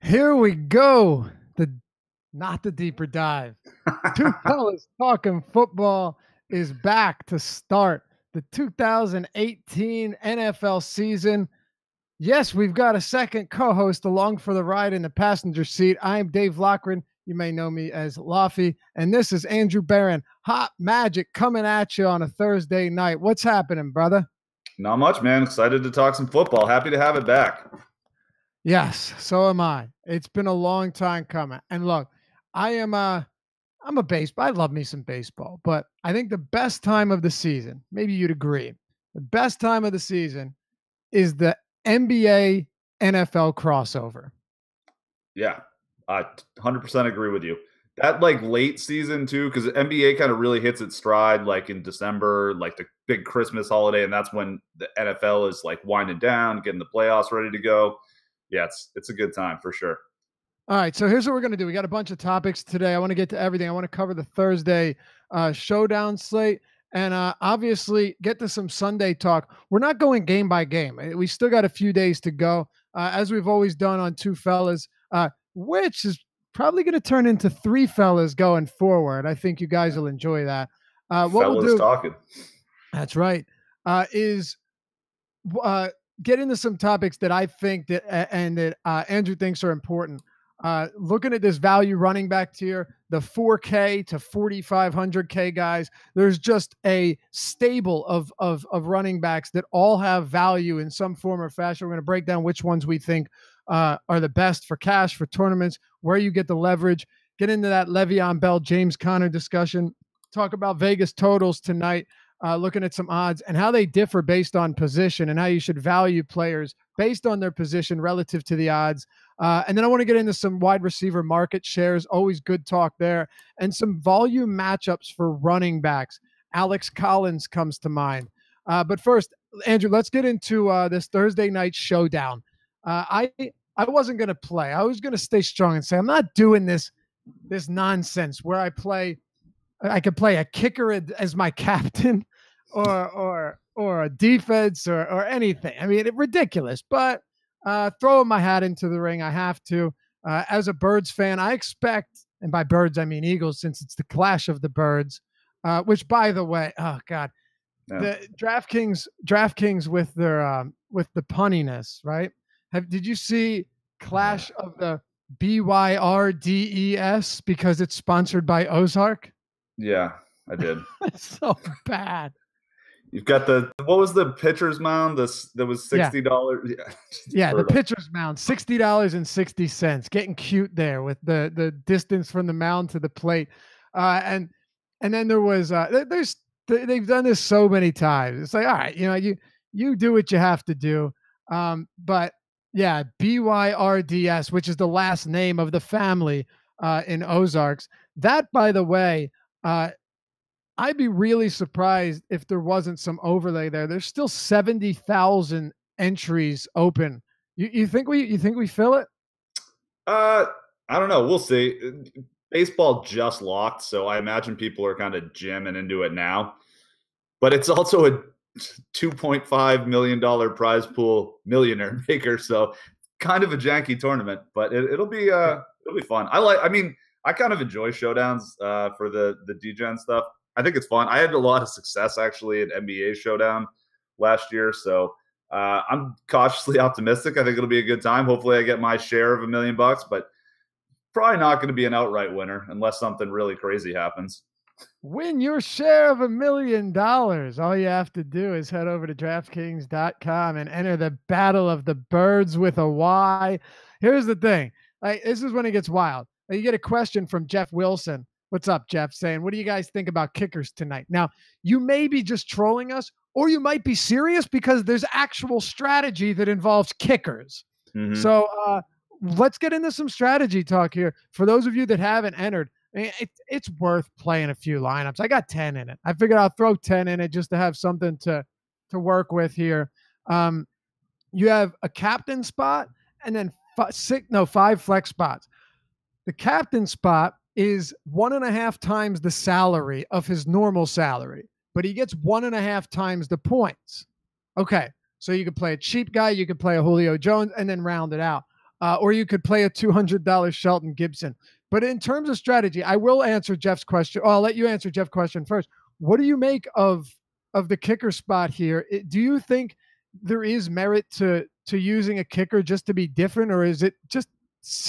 Here we go. The Not the deeper dive. Two fellas talking football is back to start the 2018 NFL season. Yes, we've got a second co-host along for the ride in the passenger seat. I'm Dave Lochran. You may know me as Laffy, and this is Andrew Barron. Hot Magic coming at you on a Thursday night. What's happening, brother? Not much, man. Excited to talk some football. Happy to have it back. Yes, so am I. It's been a long time coming. And look, I'm a baseball. I love me some baseball, but I think the best time of the season, maybe you'd agree, the best time of the season is the NBA NFL crossover. Yeah, I 100% agree with you. That late season too, because NBA kind of really hits its stride in December, like the big Christmas holiday, and that's when the NFL is winding down, getting the playoffs ready to go. Yeah, it's a good time for sure. All right, so here's what we're going to do. We got a bunch of topics today. I want to get to everything. I want to cover the Thursday showdown slate and obviously get to some Sunday talk. We're not going game by game. We still got a few days to go, as we've always done on Two Fellas, which is probably going to turn into Three Fellas going forward. I think you guys will enjoy that. What fellas we'll do, talking. That's right, is get into some topics that I think that and that Andrew thinks are important. Looking at this value running back tier, the 4K to 4,500K guys, there's just a stable of running backs that all have value in some form or fashion. We're going to break down which ones we think are the best for cash, for tournaments, where you get the leverage, get into that Le'Veon Bell, James Conner discussion, talk about Vegas totals tonight, looking at some odds and how they differ based on position and how you should value players based on their position relative to the odds. And then I want to get into some wide receiver market shares. Always good talk there. And some volume matchups for running backs. Alex Collins comes to mind. But first, Andrew, let's get into this Thursday night showdown. I wasn't going to play. I was going to stay strong and say, I'm not doing this nonsense where I could play a kicker as my captain or a defense or anything. I mean, ridiculous, but throwing my hat into the ring, I have to. As a Birds fan, I expect, and by Birds I mean Eagles, since it's the clash of the Birds. Which, by the way, oh god, yeah. The DraftKings with their with the punniness, right? Did you see Clash of the BYRDES because it's sponsored by Ozark? Yeah, I did. It's so bad. You've got what was the pitcher's mound? That was $60. Yeah, the pitcher's mound, $60.60. Getting cute there with the distance from the mound to the plate, and then there was they've done this so many times. It's like, all right, you do what you have to do, but yeah, BYRDS, which is the last name of the family in Ozarks. That, by the way. I'd be really surprised if there wasn't some overlay there. There's still 70,000 entries open. You think we fill it? I don't know. We'll see. Baseball just locked, so I imagine people are kind of jamming into it now. But it's also a $2.5 million prize pool millionaire maker, so kind of a janky tournament. But it'll be fun. I kind of enjoy showdowns for the DGen stuff. I think it's fun. I had a lot of success actually at NBA Showdown last year, so I'm cautiously optimistic. I think it'll be a good time. Hopefully I get my share of $1 million, but probably not going to be an outright winner unless something really crazy happens. Win your share of $1 million. All you have to do is head over to DraftKings.com and enter the Battle of the Birds with a Y. Here's the thing. This is when it gets wild. You get a question from Jeff Wilson. What's up, Jeff? Saying, what do you guys think about kickers tonight? Now, you may be just trolling us, or you might be serious because there's actual strategy that involves kickers. Mm-hmm. So let's get into some strategy talk here. For those of you that haven't entered, it's worth playing a few lineups. I got 10 in it. I figured I'll throw 10 in it just to have something to work with here. You have a captain spot and then 5 flex spots. The captain spot is 1.5 times the salary of his normal salary, but he gets 1.5 times the points. Okay, so you could play a cheap guy, you could play a Julio Jones, and then round it out. or you could play a $200 Shelton Gibson. But in terms of strategy, I will answer Jeff's question. Oh, I'll let you answer Jeff's question first. What do you make of the kicker spot here? Do you think there is merit to using a kicker just to be different, or is it just?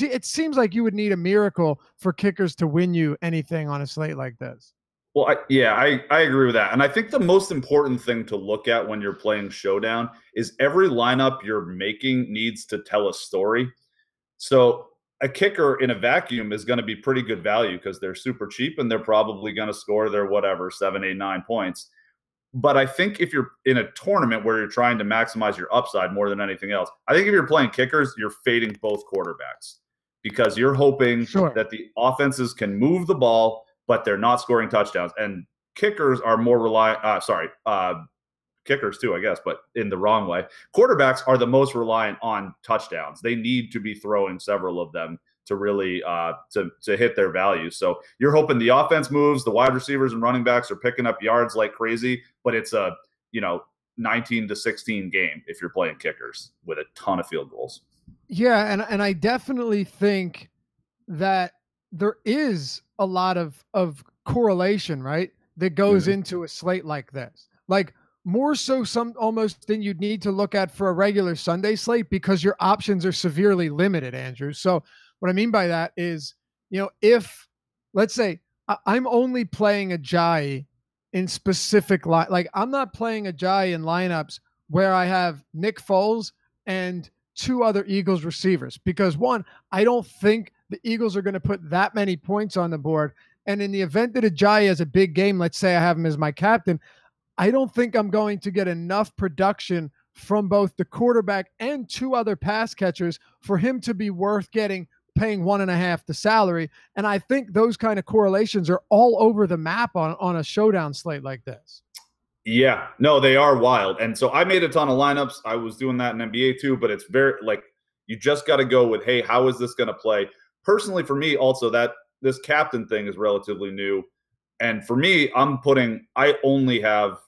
It seems like you would need a miracle for kickers to win you anything on a slate like this. Well, I agree with that. And I think the most important thing to look at when you're playing Showdown is every lineup you're making needs to tell a story. So a kicker in a vacuum is going to be pretty good value because they're super cheap and they're probably going to score their whatever, 7, 8, 9 points. But I think if you're in a tournament where you're trying to maximize your upside more than anything else, I think if you're playing kickers, you're fading both quarterbacks because you're hoping that the offenses can move the ball, but they're not scoring touchdowns. And kickers are more reliant. Kickers too, I guess, but in the wrong way. Quarterbacks are the most reliant on touchdowns. They need to be throwing several of them to really to hit their value. So you're hoping the offense moves, the wide receivers and running backs are picking up yards like crazy, but it's a 19-16 game if you're playing kickers with a ton of field goals. Yeah, and I definitely think that there is a lot of correlation, right, that goes into a slate like this. Like more so some almost than you'd need to look at for a regular Sunday slate because your options are severely limited, Andrew. So what I mean by that is, if let's say I'm only playing Ajayi in specific like I'm not playing Ajayi in lineups where I have Nick Foles and two other Eagles receivers because one, I don't think the Eagles are going to put that many points on the board. And in the event that Ajayi has a big game, let's say I have him as my captain, I don't think I'm going to get enough production from both the quarterback and two other pass catchers for him to be worth paying 1.5 the salary. And I think those kind of correlations are all over the map on a showdown slate like this. Yeah, no, they are wild. And so I made a ton of lineups. I was doing that in NBA too, but it's very you just got to go with, hey, how is this going to play? Personally, for me, also that this captain thing is relatively new. And for me, I only have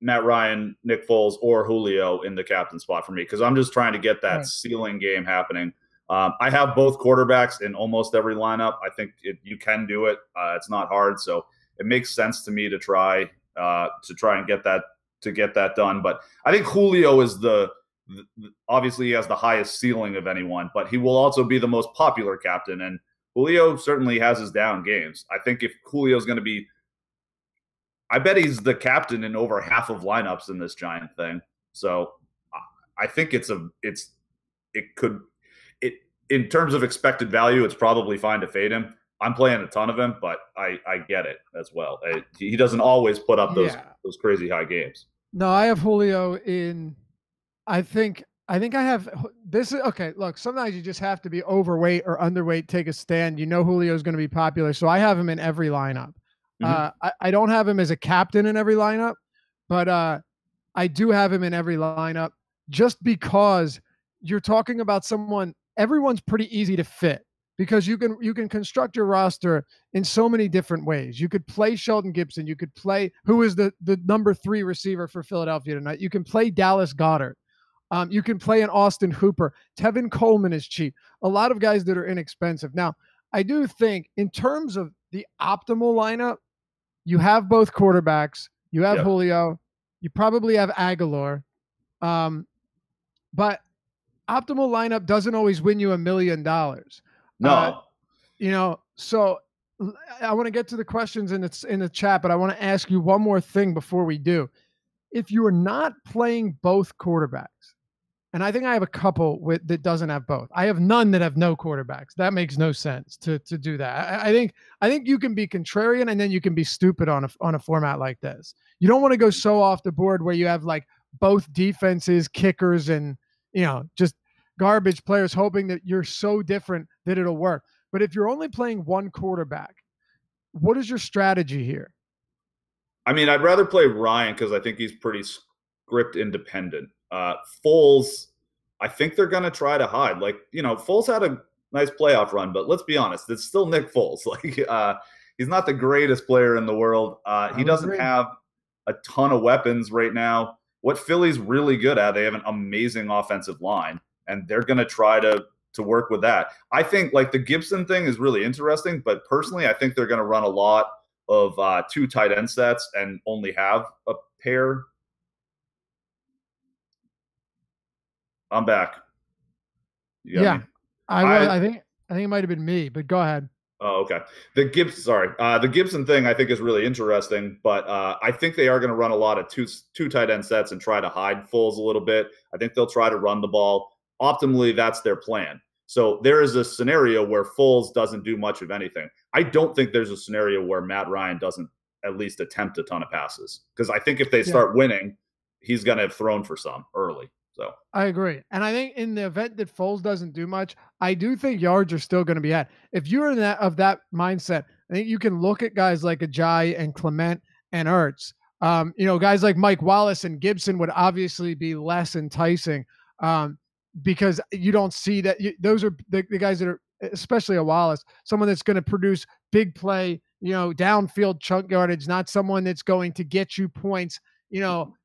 Matt Ryan, Nick Foles, or Julio in the captain spot for me because I'm just trying to get that ceiling game happening. I have both quarterbacks in almost every lineup. I think you can do it. It's not hard, so it makes sense to me to try and get that done. But I think Julio is obviously he has the highest ceiling of anyone, but he will also be the most popular captain. And Julio certainly has his down games. I think if Julio's going to be, I bet he's the captain in over half of lineups in this giant thing. So I think in terms of expected value, it's probably fine to fade him. I'm playing a ton of him, but I get it as well. He doesn't always put up those crazy high games. No, I have Julio in. I think I have this. Okay, look, sometimes you just have to be overweight or underweight, take a stand. Julio is going to be popular, so I have him in every lineup. I don't have him as a captain in every lineup, but I do have him in every lineup just because you're talking about someone. Everyone's pretty easy to fit because you can construct your roster in so many different ways. You could play Shelton Gibson. You could play who is the number 3 receiver for Philadelphia tonight. You can play Dallas Goedert. You can play an Austin Hooper. Tevin Coleman is cheap. A lot of guys that are inexpensive. Now, I do think in terms of the optimal lineup, you have both quarterbacks. You have Julio. You probably have Aguilar. But optimal lineup doesn't always win you $1 million. No. So I want to get to the questions in the chat, but I want to ask you one more thing before we do. If you are not playing both quarterbacks, and I think I have a couple that doesn't have both. I have none that have no quarterbacks. That makes no sense to do that. I think you can be contrarian and then you can be stupid on a format like this. You don't want to go so off the board where you have like both defenses, kickers, and just garbage players hoping that you're so different that it'll work. But if you're only playing one quarterback, what is your strategy here? I mean, I'd rather play Ryan because I think he's pretty script independent. Foles, I think they're going to try to hide. Foles had a nice playoff run, but let's be honest, it's still Nick Foles. He's not the greatest player in the world. He doesn't have a ton of weapons right now. What Philly's really good at, they have an amazing offensive line. and they're going to try to work with that. I think like the Gibson thing is really interesting, but personally, I think they're going to run a lot of 2 tight end sets and only have a pair. I'm back. You got Yeah, me? I was. I think it might have been me, but go ahead. Oh, okay. The Gibson thing I think is really interesting, but I think they are going to run a lot of two tight end sets and try to hide Foles a little bit. I think they'll try to run the ball. Optimally, that's their plan. So there is a scenario where Foles doesn't do much of anything. I don't think there's a scenario where Matt Ryan doesn't at least attempt a ton of passes, because I think if they Yeah, start winning, he's going to have thrown for some early. So I agree. And I think in the event that Foles doesn't do much, I do think yards are still going to be had. If you're in that mindset, I think you can look at guys like Ajayi and Clement and Ertz. Guys like Mike Wallace and Gibson would obviously be less enticing because you don't see that. Those are the guys that are, especially a Wallace, someone that's going to produce big play, downfield chunk yardage, not someone that's going to get you points,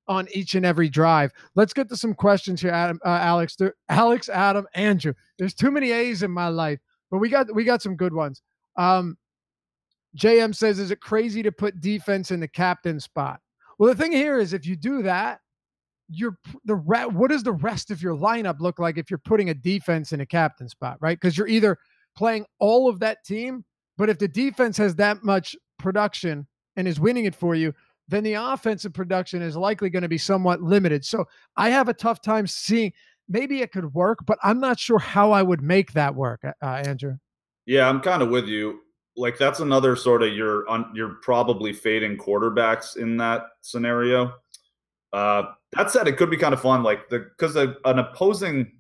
on each and every drive. Let's get to some questions here, Adam, Alex. Alex, Adam, Andrew. There's too many A's in my life, but we got some good ones. JM says, "Is it crazy to put defense in the captain spot?" Well, the thing here is, if you do that, what does the rest of your lineup look like if you're putting a defense in a captain spot, right? Because you're either playing all of that team, but if the defense has that much production and is winning it for you, then the offensive production is likely going to be somewhat limited. So I have a tough time seeing, maybe it could work, but I'm not sure how I would make that work, Andrew. yeah, I'm kind of with you. Like that's another sort of you're probably fading quarterbacks in that scenario. That said, it could be kind of fun, like because an opposing.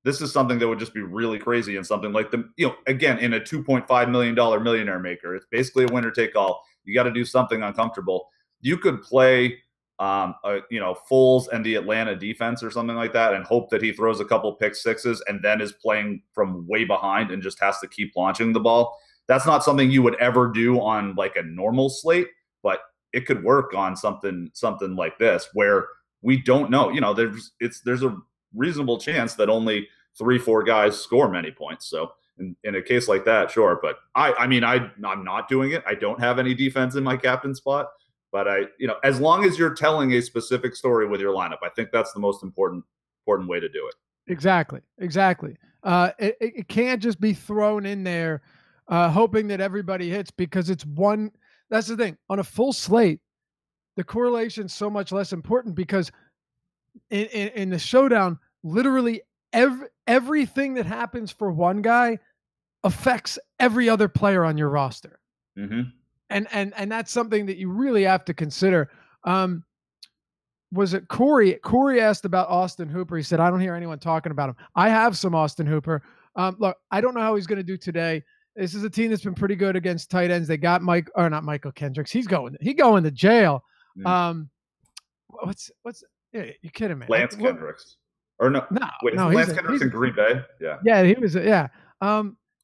This is something that would just be really crazy, and something like again, in a $2.5 million millionaire maker, it's basically a winner take all. You got to do something uncomfortable. You could play, Foles and the Atlanta defense or something like that, and hope that he throws a couple pick sixes and then is playing from way behind and just has to keep launching the ball. That's not something you would ever do on like a normal slate, but it could work on something like this where we don't know. There's a reasonable chance that only 3-4 guys score many points. So in a case like that, sure. But I'm not doing it. I don't have any defense in my captain spot. But as long as you're telling a specific story with your lineup, I think that's the most important way to do it. Exactly. It can't just be thrown in there, hoping that everybody hits, because it's one. That's the thing. On a full slate, the correlation's so much less important, because in the showdown, literally everything that happens for one guy affects every other player on your roster. Mm-hmm. And that's something that you really have to consider. Was it Corey? Corey asked about Austin Hooper. He said, "I don't hear anyone talking about him." I have some Austin Hooper. Look, I don't know how he's going to do today. This is a team that's been pretty good against tight ends. They got not Michael Kendricks. He's going to jail. Mm-hmm. What's you kidding me? Lance Kendricks. Or no, wait, no, Lance Kendricks in Green Bay? Yeah, he was. Yeah.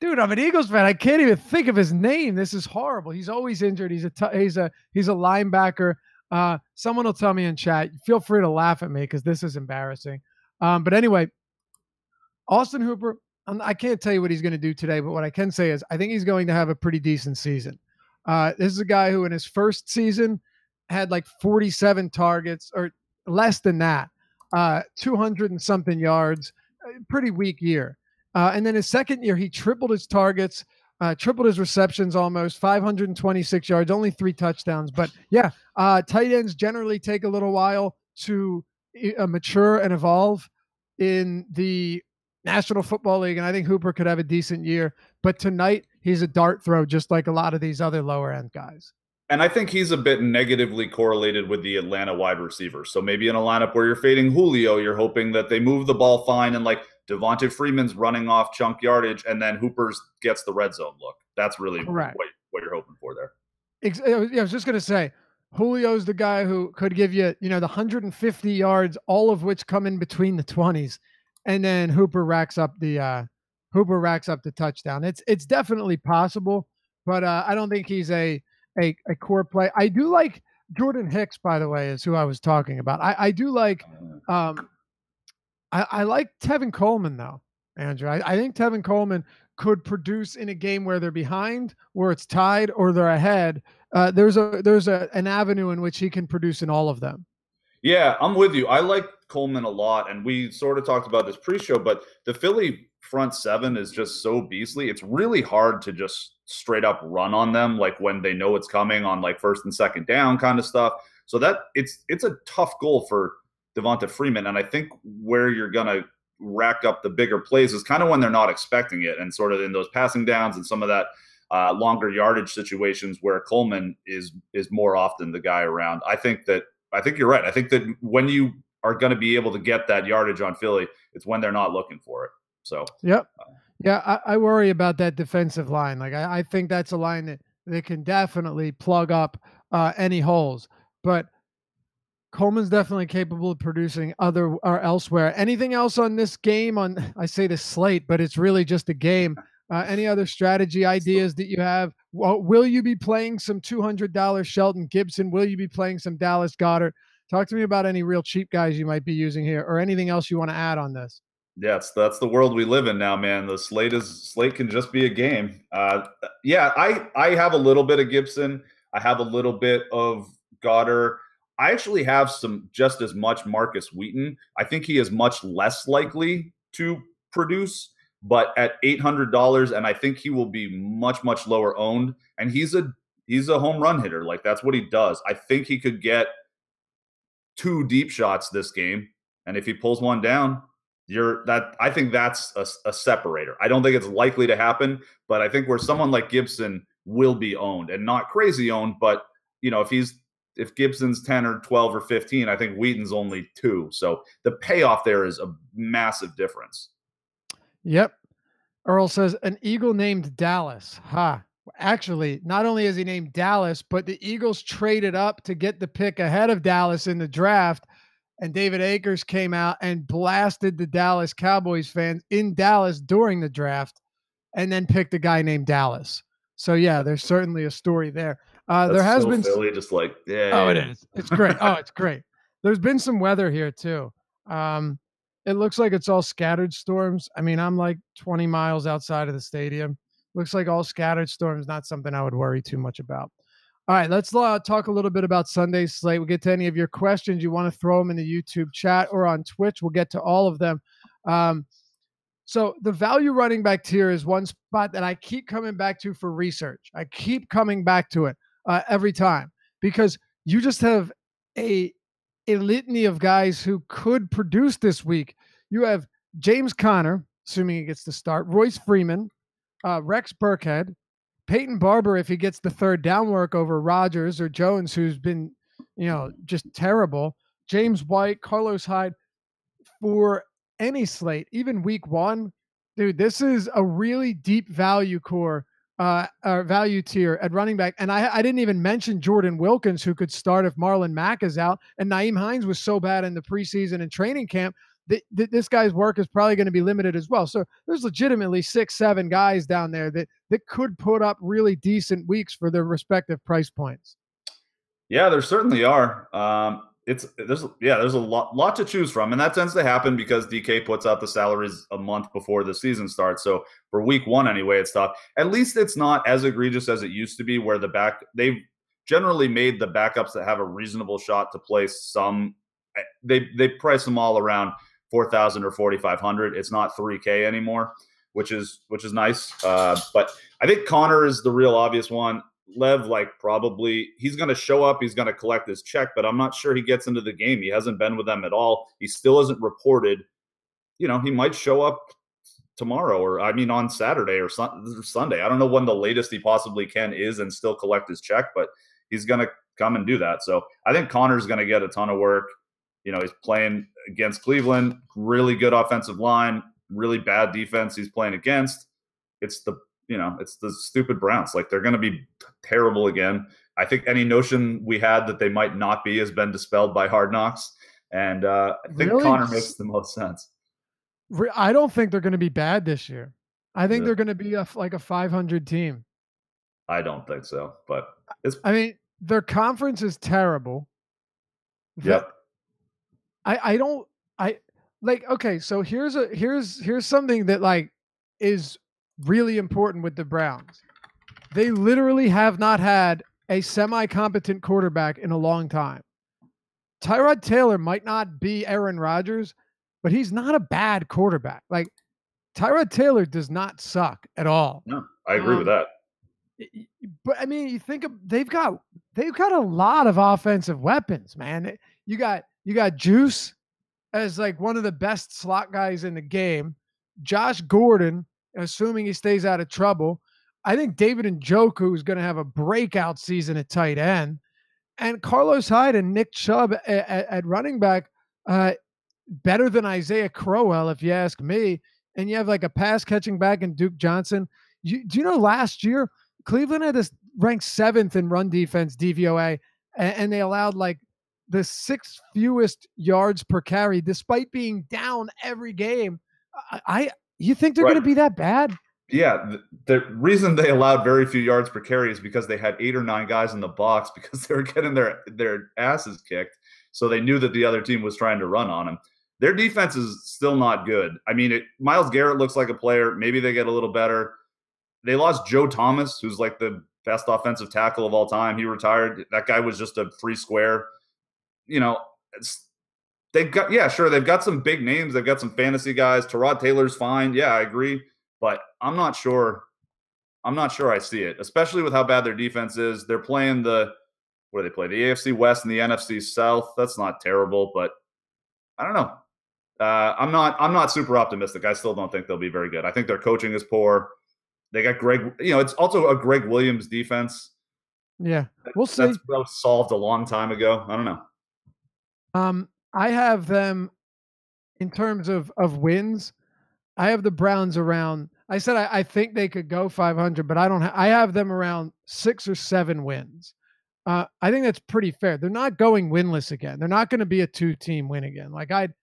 Dude, I'm an Eagles fan. I can't even think of his name. This is horrible. He's always injured. He's a linebacker. Someone will tell me in chat. Feel free to laugh at me because this is embarrassing. But anyway, Austin Hooper, I can't tell you what he's going to do today, but what I can say is I think he's going to have a pretty decent season. This is a guy who in his first season had like 47 targets, or less than that, 200 and something yards, pretty weak year. And then his second year, he tripled his targets, tripled his receptions, almost 526 yards, only 3 touchdowns. But yeah, tight ends generally take a little while to mature and evolve in the National Football League. And I think Hooper could have a decent year. But tonight, he's a dart throw, just like a lot of these other lower end guys. And I think he's a bit negatively correlated with the Atlanta wide receivers. So maybe in a lineup where you're fading Julio, you're hoping that they move the ball fine and like Devonta Freeman's running off chunk yardage, and then Hooper's gets the red zone look. That's really what you're hoping for there. I was just going to say, Julio's the guy who could give you, the 150 yards, all of which come in between the 20s, and then Hooper racks up the touchdown. It's definitely possible, but I don't think he's a core play. I do like Jordan Hicks, by the way, is who I was talking about. I do like I like Tevin Coleman though, Andrew. I think Tevin Coleman could produce in a game where they're behind, where it's tied, or they're ahead. There's an avenue in which he can produce in all of them. Yeah, I'm with you. I like Coleman a lot, and we sort of talked about this pre-show, but the Philly front seven is just so beastly. It's really hard to just straight up run on them, like when they know it's coming on like first and second down kind of stuff. So that it's a tough goal for Devonta Freeman, and I think where you're gonna rack up the bigger plays is kind of when they're not expecting it, and sort of in those passing downs and some of that longer yardage situations where Coleman is more often the guy around. I think you're right. I think that when you are going to be able to get that yardage on Philly, it's when they're not looking for it. So, Yep. Yeah, I worry about that defensive line. Like I think that's a line that they can definitely plug up any holes. But Coleman's definitely capable of producing other or elsewhere. Anything else on this game? On I say this slate, but it's really just a game. Any other strategy ideas that you have? Well, will you be playing some $200 Shelton Gibson? Will you be playing some Dallas Goddard? Talk to me about any real cheap guys you might be using here, or anything else you want to add on this. yeah, that's the world we live in now, man. The slate can just be a game. Yeah, I have a little bit of Gibson. I have a little bit of Goddard. I actually have some just as much Marcus Wheaton. I think he is much less likely to produce, but at $800, and I think he will be much lower owned. And he's a home run hitter. Like that's what he does. I think he could get two deep shots this game, and if he pulls one down, I think that's a separator. I don't think it's likely to happen, but I think where someone like Gibson will be owned and not crazy owned, but if Gibson's 10 or 12 or 15, I think Wheaton's only 2. So the payoff there is a massive difference. Yep. Earl says an Eagle named Dallas. Ha. Actually, not only is he named Dallas, but the Eagles traded up to get the pick ahead of Dallas in the draft. And David Akers came out and blasted the Dallas Cowboys fans in Dallas during the draft and then picked a guy named Dallas. So, yeah, there's certainly a story there. There That's has so been. Philly, just like, Oh, it yeah. is. It's great. Oh, it's great. There's been some weather here, too. It looks like it's all scattered storms. I mean, I'm like 20 miles outside of the stadium. Looks like all scattered storms, not something I would worry too much about. All right, let's talk a little bit about Sunday's slate. We'll get to any of your questions. You want to throw them in the YouTube chat or on Twitch. We'll get to all of them. So the value running back tier is one spot that I keep coming back to for research. I keep coming back to it every time because you just have a litany of guys who could produce this week. You have James Conner, assuming he gets the start, Royce Freeman, Rex Burkhead, Peyton Barber if he gets the third down work over Rodgers or Jones, who's been, just terrible. James White, Carlos Hyde for any slate, even week one. Dude, this is a really deep value core or value tier at running back. And I didn't even mention Jordan Wilkins, who could start if Marlon Mack is out. And Naeem Hines was so bad in the preseason and training camp that this guy's work is probably going to be limited as well. So there's legitimately 6-7 guys down there that could put up really decent weeks for their respective price points. Yeah, there certainly are. There's a lot to choose from, and that tends to happen because DK puts out the salaries a month before the season starts. So for week one anyway, it's tough. At least it's not as egregious as it used to be, where they've generally made the backups that have a reasonable shot to play some. They price them all around 4,000 or 4,500. It's not 3K anymore, which is nice. But I think Connor is the real obvious one. Lev, probably he's going to show up. He's going to collect his check, but I'm not sure he gets into the game. He hasn't been with them at all. He still isn't reported. He might show up tomorrow on Saturday or Sunday. I don't know when the latest he possibly can is and still collect his check, but he's going to come and do that. So I think Connor's going to get a ton of work. He's playing against Cleveland, really good offensive line, really bad defense he's playing against. It's the stupid Browns. They're going to be terrible again. I think any notion we had that they might not be has been dispelled by Hard Knocks. And I think really? Connor makes the most sense. I don't think they're going to be bad this year. I think they're going to be a 500 team. I don't think so, but their conference is terrible. Yep. like, okay, so here's something that like is really important with the Browns. They literally have not had a semi-competent quarterback in a long time. Tyrod Taylor might not be Aaron Rodgers, but he's not a bad quarterback. Like Tyrod Taylor does not suck at all. No, I agree with Um, that. but I mean, you think of they've got a lot of offensive weapons, man. You got Juice as like one of the best slot guys in the game. Josh Gordon, assuming he stays out of trouble. I think David Njoku is going to have a breakout season at tight end, and Carlos Hyde and Nick Chubb at running back, better than Isaiah Crowell, if you ask me. And you have like a pass catching back in Duke Johnson. Do you know last year Cleveland had this ranked 7th in run defense DVOA, and they allowed like the 6th fewest yards per carry, despite being down every game. You think they're going Right. to be that bad? Yeah, the reason they allowed very few yards per carry is because they had 8 or 9 guys in the box because they were getting their asses kicked. So they knew that the other team was trying to run on them. Their defense is still not good. I mean, Myles Garrett looks like a player. Maybe they get a little better. They lost Joe Thomas, who's like the best offensive tackle of all time. He retired. That guy was just a free square. You know, they've got some big names. They've got some fantasy guys. Tyrod Taylor's fine. Yeah, I agree. But I'm not sure I see it, especially with how bad their defense is. They're playing where they play the AFC West and the NFC South. That's not terrible, but I don't know. I'm not super optimistic. I still don't think they'll be very good. I think their coaching is poor. They got Greg. It's also a Greg Williams defense. Yeah, we'll see. That's solved a long time ago. I don't know. I have them in terms of wins. I have the Browns around. I said I think they could go 500, but I don't. I have them around 6 or 7 wins. I think that's pretty fair. They're not going winless again. They're not going to be a 2-team win again. Like I'd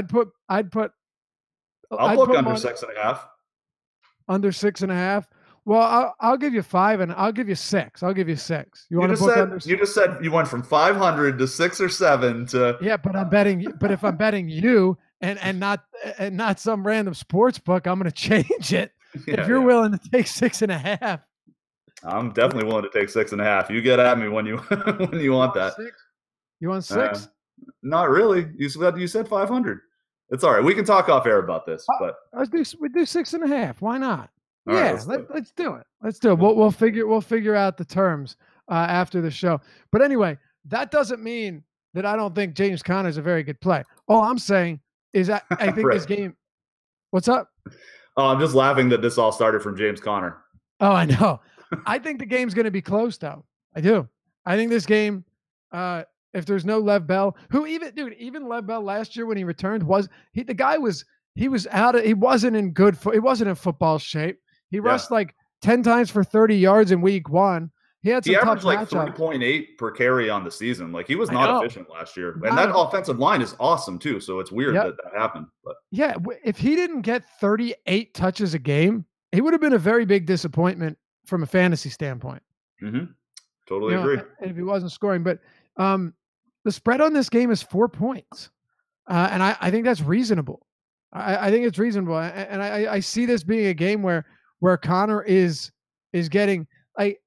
put I'll look under 6.5. Under 6.5. Well, I'll give you 5, and I'll give you 6. I'll give you 6. You just said you went from 500 to 6 or 7 to. Yeah, but I'm betting. But if I'm betting you and not some random sports book, I'm going to change it. Yeah, if you're willing to take 6.5, I'm definitely willing to take 6.5. You get at me when you want that. 6? You want 6? Not really. You said 500. It's all right. We can talk off air about this, but we do 6.5. Why not? All yeah, right, let's do it. Let's do it. We'll figure out the terms after the show. But anyway, that doesn't mean that I don't think James Conner is a very good play. All I'm saying is that I think this game. What's up? Oh, I'm just laughing that this all started from James Conner. Oh, I know. I think the game's going to be close, though. I do. I think this game, if there's no Lev Bell, even Lev Bell last year when he returned he wasn't in football shape. He rushed like 10 times for 30 yards in week 1. He averaged like 3.8 per carry on the season. Like he was not efficient last year. And that offensive line is awesome too. So it's weird that happened. But yeah, if he didn't get 38 touches a game, he would have been a very big disappointment from a fantasy standpoint. Mm-hmm. Totally agree. If he wasn't scoring. But the spread on this game is 4 points. And I think that's reasonable. I think it's reasonable. And I see this being a game where Connor is getting like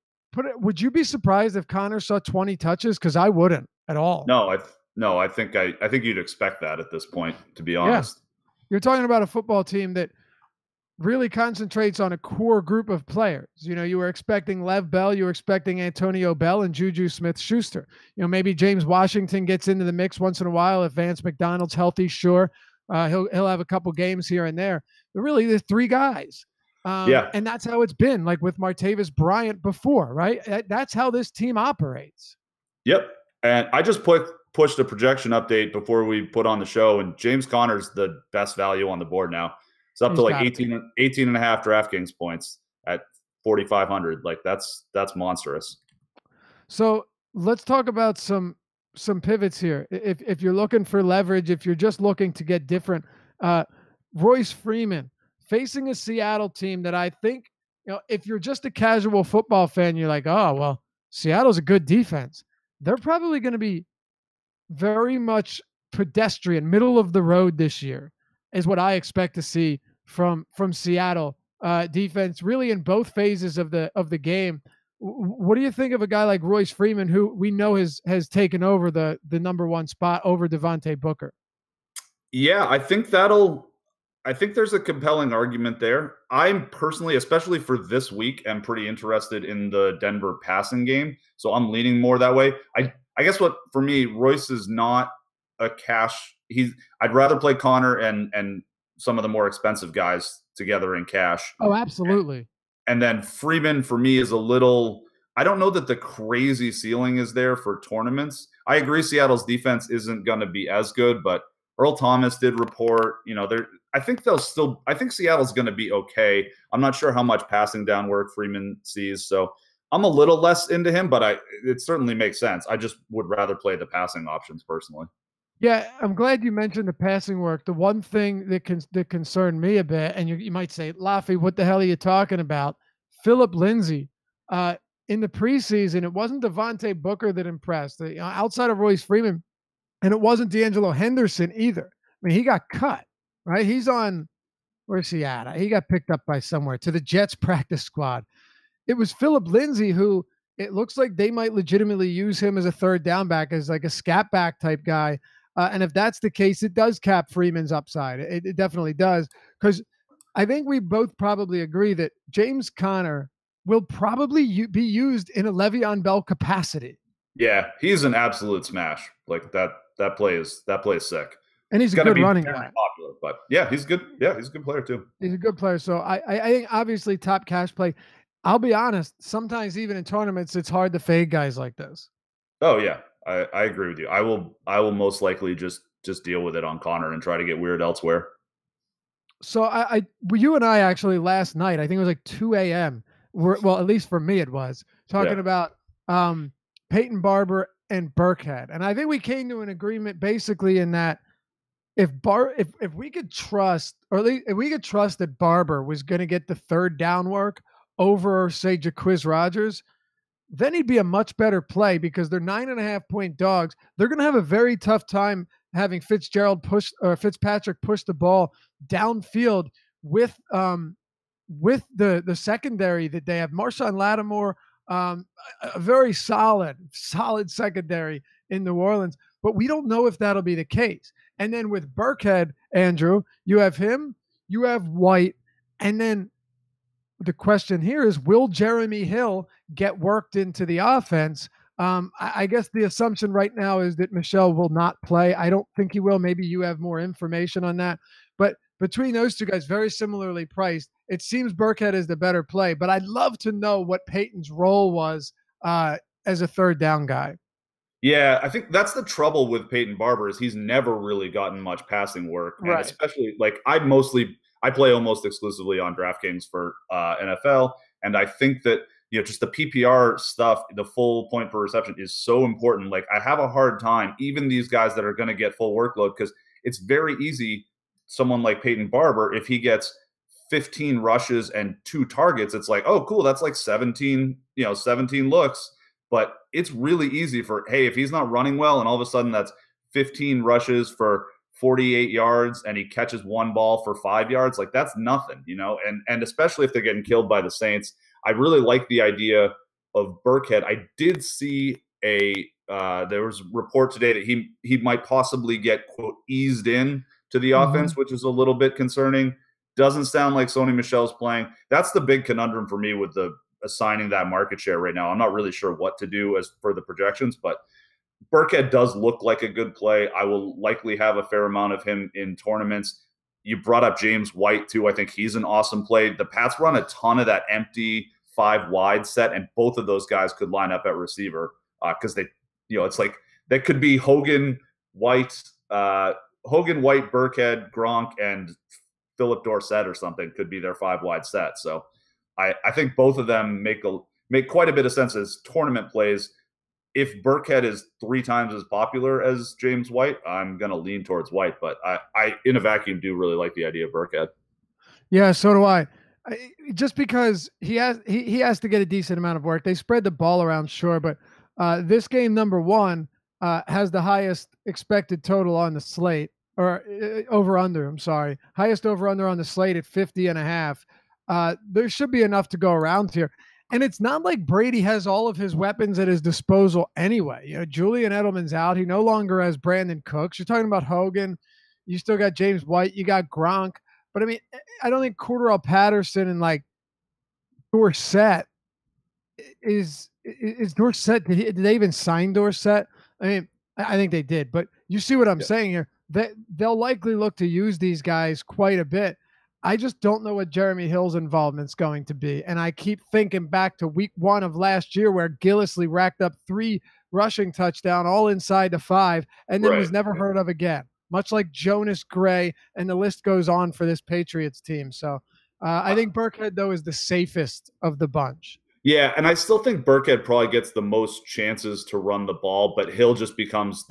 would you be surprised if Connor saw 20 touches? Because I wouldn't at all. No, I think you'd expect that at this point, to be honest. Yeah. You're talking about a football team that really concentrates on a core group of players. You were expecting Lev Bell, you were expecting Antonio Bell and Juju Smith-Schuster. Maybe James Washington gets into the mix once in a while. If Vance McDonald's healthy, sure. He'll have a couple games here and there. But really, there's 3 guys. And that's how it's been, like with Martavis Bryant before, right? That's how this team operates. Yep. And I just pushed a projection update before we put on the show, and James Conner's the best value on the board now. It's up to like 18 and a half DraftKings points at 4,500. Like that's monstrous. So let's talk about some pivots here. If you're looking for leverage, if you're just looking to get different, Royce Freeman facing a Seattle team that I think, if you're just a casual football fan, you're like, oh, well, Seattle's a good defense. They're probably going to be very much pedestrian, middle of the road this year is what I expect to see from Seattle defense, really in both phases of the game. What do you think of a guy like Royce Freeman, who we know has taken over the number one spot over Devontae Booker? Yeah, I think there's a compelling argument there. I'm personally, especially for this week, am pretty interested in the Denver passing game. So I'm leaning more that way. I guess what for me, Royce is not a cash. I'd rather play Connor and some of the more expensive guys together in cash. Oh, absolutely. And then Freeman for me is a little. I don't know that the crazy ceiling is there for tournaments. I agree Seattle's defense isn't going to be as good, but Earl Thomas did report, I think Seattle's going to be okay. I'm not sure how much passing down work Freeman sees. So I'm a little less into him, but it certainly makes sense. I just would rather play the passing options personally. Yeah, I'm glad you mentioned the passing work. The one thing that concerned me a bit, and you might say, Laffy, what the hell are you talking about? Philip Lindsay, in the preseason, it wasn't Devontae Booker that impressed. Outside of Royce Freeman, and it wasn't D'Angelo Henderson either. I mean, he got cut, right? He's on, where's he at? He got picked up by somewhere to the Jets practice squad. It was Philip Lindsay who it looks like they might legitimately use him as a third down back, as like a scat back type guy. And if that's the case, it does cap Freeman's upside. It definitely does. Because I think we both probably agree that James Conner will probably be used in a Le'Veon Bell capacity. Yeah, he's an absolute smash. Like that play is sick. And he's a good running guy. Popular, but yeah, he's good. Yeah, he's a good player too. He's a good player. So I think obviously top cash play. I'll be honest, sometimes even in tournaments, it's hard to fade guys like this. Oh yeah, I agree with you. I will most likely just deal with it on Connor and try to get weird elsewhere. So you and I actually last night, I think it was like 2 a.m. Well, at least for me it was, talking about Peyton Barber and Burkhead. And I think we came to an agreement basically in that if we could trust, or at least if we could trust that Barber was going to get the third down work over, say, Jacquizz Rodgers, then he'd be a much better play because they're 9.5-point dogs. They're going to have a very tough time having Fitzpatrick push the ball downfield with the secondary that they have. Marshawn Lattimore, a very solid secondary in New Orleans, but we don't know if that'll be the case. And then with Burkhead, Andrew, you have him, you have White, and then the question here is, will Jeremy Hill get worked into the offense? I guess the assumption right now is that Michel will not play. I don't think he will. Maybe you have more information on that. But between those two guys, very similarly priced, it seems Burkhead is the better play. But I'd love to know what Peyton's role was as a third down guy. Yeah, I think that's the trouble with Peyton Barber is he's never really gotten much passing work. And right. Especially like I play almost exclusively on DraftKings for NFL. And I think that, just the PPR stuff, the full point per reception is so important. Like I have a hard time, even these guys that are going to get full workload, because it's very easy. Someone like Peyton Barber, if he gets 15 rushes and 2 targets, it's like, oh, cool. That's like 17 looks. But it's really easy if he's not running well and all of a sudden that's 15 rushes for 48 yards and he catches 1 ball for 5 yards, like that's nothing, and especially if they're getting killed by the Saints. I really like the idea of Burkhead. I did see there was a report today that he might possibly get, quote, eased in to the offense, which is a little bit concerning. Doesn't sound like Sony Michel's playing. That's the big conundrum for me with the assigning that market share right now. I'm not really sure what to do as for the projections, but Burkhead does look like a good play. I will likely have a fair amount of him in tournaments. You brought up James White too. I think he's an awesome play. The Pats run a ton of that empty 5 wide set, and both of those guys could line up at receiver because they, it's like that could be Hogan, White, Burkhead, Gronk, and Philip Dorsett or something could be their 5 wide set. So I think both of them make quite a bit of sense as tournament plays. If Burkhead is 3 times as popular as James White, I'm going to lean towards White. But I, in a vacuum, do really like the idea of Burkhead. Yeah, so do I. Just because he has to get a decent amount of work. They spread the ball around, sure, but this game number 1, has the highest expected total on the slate, or over under. I'm sorry, highest over under on the slate at 50.5. There should be enough to go around here. And it's not like Brady has all of his weapons at his disposal anyway. Julian Edelman's out. He no longer has Brandon Cooks. You're talking about Hogan. You still got James White. You got Gronk. But I mean, I don't think Cordell Patterson and like Dorsett is Dorsett. Did they even sign Dorsett? I mean, I think they did. But you see what I'm saying here. They'll likely look to use these guys quite a bit. I just don't know what Jeremy Hill's involvement's going to be. And I keep thinking back to week 1 of last year where Gillislee racked up 3 rushing touchdowns, all inside the 5, and then was never heard of again, much like Jonas Gray, and the list goes on for this Patriots team. So I think Burkhead, though, is the safest of the bunch. Yeah, and I still think Burkhead probably gets the most chances to run the ball, but Hill just becomes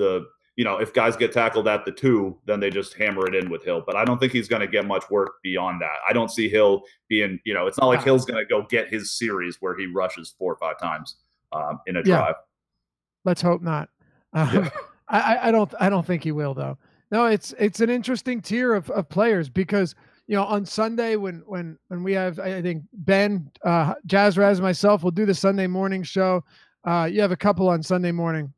if guys get tackled at the 2, then they just hammer it in with Hill. But I don't think he's going to get much work beyond that. I don't see Hill being, it's not like Hill's going to go get his series where he rushes 4 or 5 times in a drive. Let's hope not. I don't think he will, though. No, it's an interesting tier of players because on Sunday when we have, I think Ben, Jazz Raz, and myself will do the Sunday morning show. You have a couple on Sunday morning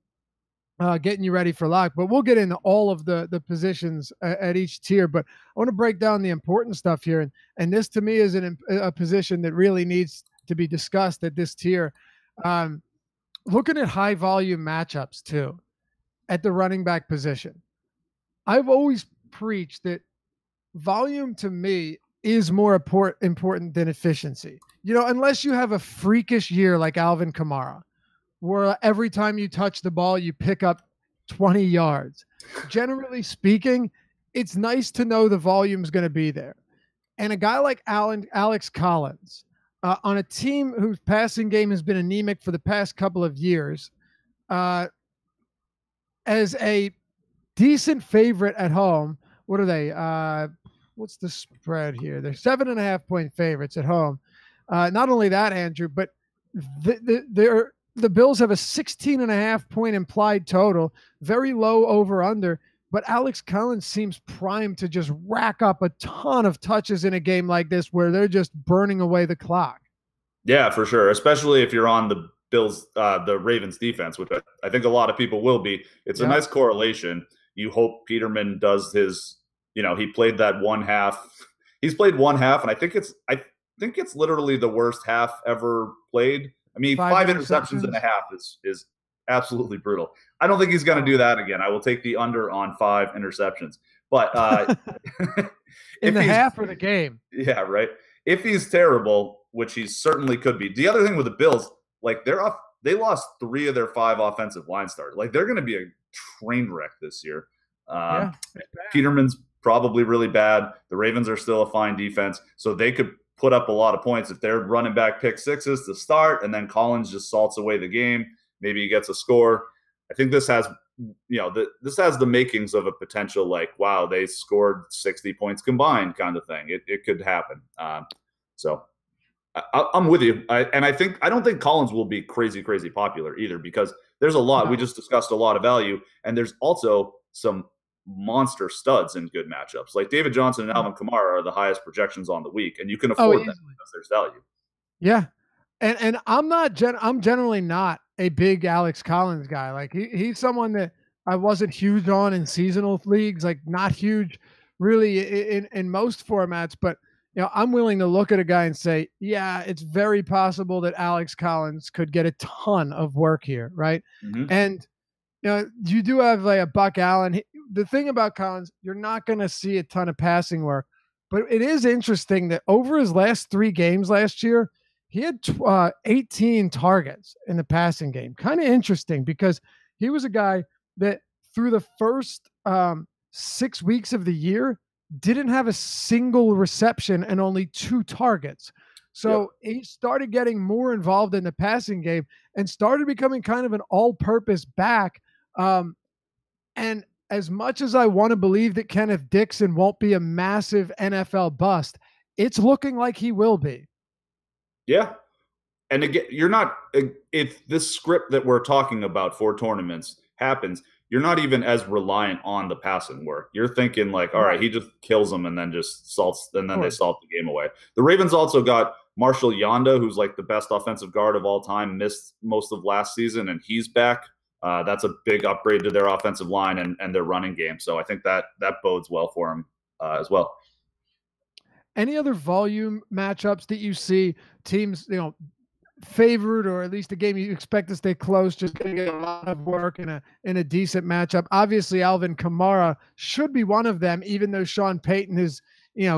getting you ready for lock, but we'll get into all of the positions at each tier. But I want to break down the important stuff here. And this to me is a position that really needs to be discussed at this tier. Looking at high volume matchups too, at the running back position. I've always preached that volume to me is more important than efficiency. Unless you have a freakish year like Alvin Kamara, where every time you touch the ball, you pick up 20 yards. Generally speaking, it's nice to know the volume's going to be there. And a guy like Alex Collins, on a team whose passing game has been anemic for the past couple of years, as a decent favorite at home. What are they? What's the spread here? They're 7.5-point favorites at home. Not only that, Andrew, but the Bills have a 16.5-point implied total, very low over under. But Alex Collins seems primed to just rack up a ton of touches in a game like this where they're just burning away the clock. Yeah, for sure. Especially if you're on the Bills, the Ravens defense, which I think a lot of people will be. It's a nice correlation. You hope Peterman does his, he played that one half. He's played one half, and I think it's literally the worst half ever played. I mean, 5 interceptions and a half is absolutely brutal. I don't think he's going to do that again. I will take the under on 5 interceptions. But in the half or the game. Yeah, right. If he's terrible, which he certainly could be. The other thing with the Bills, like they lost 3 of their 5 offensive line starters. Like they're going to be a train wreck this year. Peterman's probably really bad. The Ravens are still a fine defense, so they could put up a lot of points if they're running back pick sixes to start, and then Collins just salts away the game. Maybe he gets a score. I think this has, this has the makings of a potential like, wow, they scored 60 points combined kind of thing. It could happen. So I'm with you. I don't think Collins will be crazy popular either because there's a lot. We just discussed a lot of value, and there's also some monster studs in good matchups. Like David Johnson and Alvin Kamara are the highest projections on the week, and you can afford them because there's value. Yeah. And I'm generally not a big Alex Collins guy. Like he's someone that I wasn't huge on in seasonal leagues, like not huge really in most formats, but I'm willing to look at a guy and say, yeah, it's very possible that Alex Collins could get a ton of work here. Right. Mm-hmm. And you do have like a Buck Allen. The thing about Collins, you're not going to see a ton of passing work, but it is interesting that over his last 3 games last year, he had 18 targets in the passing game. Kind of interesting because he was a guy that through the first 6 weeks of the year didn't have a single reception and only 2 targets. So he started getting more involved in the passing game and started becoming kind of an all-purpose back. And as much as I want to believe that Kenneth Dixon won't be a massive NFL bust, it's looking like he will be. Yeah. And again, if this script that we're talking about for tournaments happens, you're not even as reliant on the passing work. You're thinking like, all right, Right. he just kills them and then just salts, and Of then they course. salt the game away. The Ravens also got Marshall Yanda, who's like the best offensive guard of all time, missed most of last season, and he's back. That's a big upgrade to their offensive line and their running game. So I think that bodes well for him as well. Any other volume matchups that you see teams, favored, or at least a game you expect to stay close, just going to get a lot of work in a decent matchup? Obviously, Alvin Kamara should be one of them, even though Sean Payton has,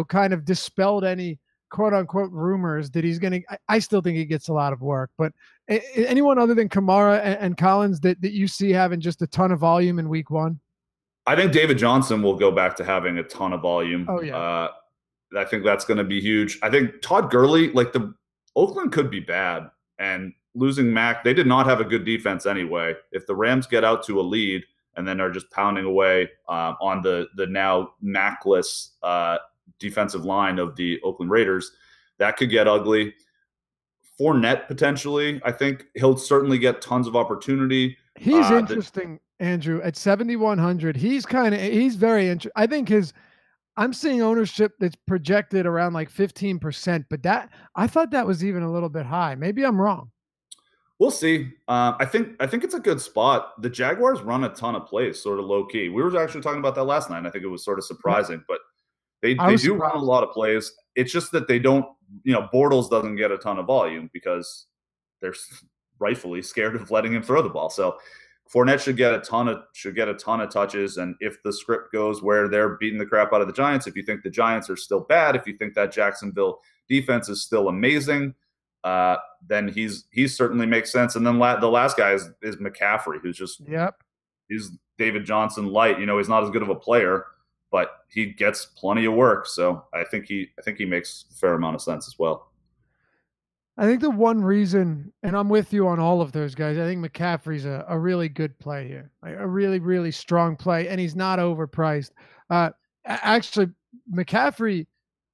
kind of dispelled any quote unquote rumors that he's going to. I still think he gets a lot of work, but anyone other than Kamara and Collins that you see having just a ton of volume in week one? I think David Johnson will go back to having a ton of volume. Oh, yeah. I think that's going to be huge. I think Todd Gurley, like the Oakland could be bad, and losing Mac, they did not have a good defense anyway. If the Rams get out to a lead and then are just pounding away on the now Macless defensive line of the Oakland Raiders, that could get ugly. Fournette potentially, I think he'll certainly get tons of opportunity. He's interesting, Andrew, at 7,100. He's very interesting. I think I'm seeing ownership that's projected around like 15%, but I thought that was even a little bit high. Maybe I'm wrong. We'll see. I think it's a good spot. The Jaguars run a ton of plays, sort of low key. We were actually talking about that last night. I think it was sort of surprising, but they do run a lot of plays. It's just that they don't. Bortles doesn't get a ton of volume because they're rightfully scared of letting him throw the ball. So Fournette should get a ton of touches, and if the script goes where they're beating the crap out of the Giants, if you think the Giants are still bad, if you think that Jacksonville defense is still amazing, then he certainly makes sense. And then the last guy is McCaffrey, who's just he's David Johnson light. He's not as good of a player, but he gets plenty of work. So I think he makes a fair amount of sense as well. I think the one reason, and I'm with you on all of those guys, I think McCaffrey's a really good play here, a really, really strong play, and he's not overpriced. Actually, McCaffrey,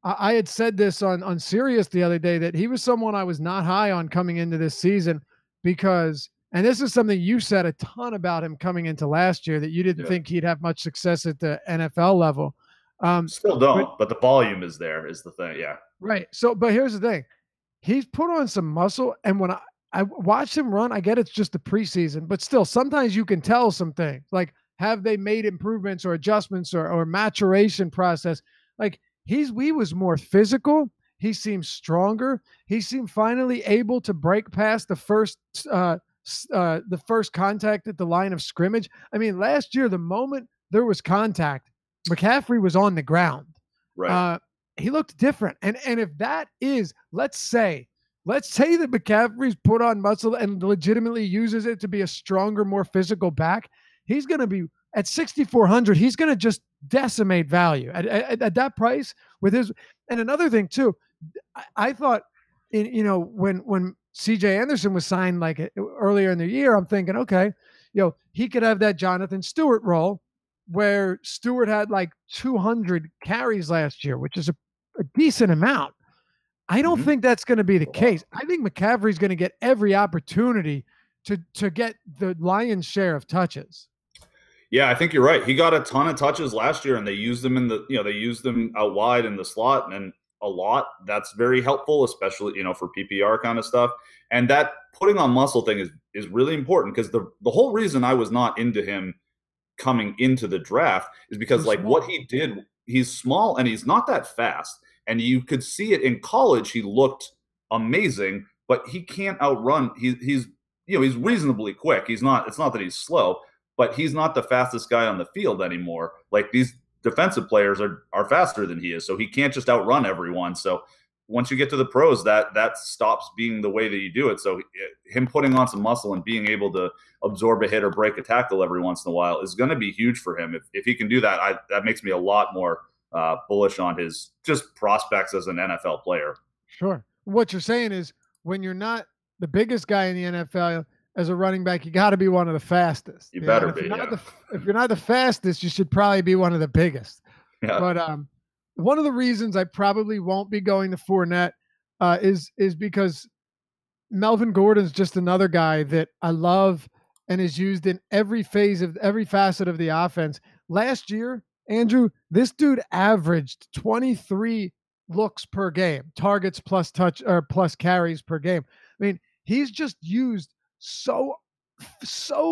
I had said this on Sirius the other day that he was someone I was not high on coming into this season because, and this is something you said a ton about him coming into last year, that you didn't think he'd have much success at the NFL level. Still don't, but the volume is there, is the thing. Yeah. Right. So, but here's the thing. He's put on some muscle, and when I watched him run, I get it's just the preseason, but still, sometimes you can tell some things. Like, have they made improvements or adjustments or maturation process? Like, he was more physical. He seemed stronger. He seemed finally able to break past the first contact at the line of scrimmage. I mean, last year, the moment there was contact, McCaffrey was on the ground. Right. He looked different. And if that is, let's say that McCaffrey's put on muscle and legitimately uses it to be a stronger, more physical back, he's going to be at 6,400. He's going to just decimate value at that price with his. And another thing too, I thought, when CJ Anderson was signed like earlier in the year, I'm thinking, okay, he could have that Jonathan Stewart role where Stewart had like 200 carries last year, which is a decent amount. I don't think that's going to be the case. I think McCaffrey's going to get every opportunity to get the lion's share of touches. Yeah, I think you're right. He got a ton of touches last year, and they used them they used them out wide in the slot and a lot. That's very helpful, especially for PPR kind of stuff. And that putting on muscle thing is really important because the whole reason I was not into him coming into the draft is because what he did, he's small and he's not that fast. And you could see it in college. He looked amazing, but he can't outrun. He's reasonably quick. It's not that he's slow, but he's not the fastest guy on the field anymore. Like these defensive players are faster than he is. So he can't just outrun everyone. So once you get to the pros, that stops being the way that you do it. So him putting on some muscle and being able to absorb a hit or break a tackle every once in a while is going to be huge for him. If he can do that, that makes me a lot more bullish on his just prospects as an NFL player. Sure. What you're saying is when you're not the biggest guy in the NFL as a running back, you got to be one of the fastest. You better be. If you're not the fastest, you should probably be one of the biggest. Yeah. But one of the reasons I probably won't be going to Fournette is because Melvin Gordon's just another guy that I love and is used in every phase of every facet of the offense. Last year, Andrew, this dude averaged 23 looks per game, targets plus touch or plus carries per game. I mean, he's just used so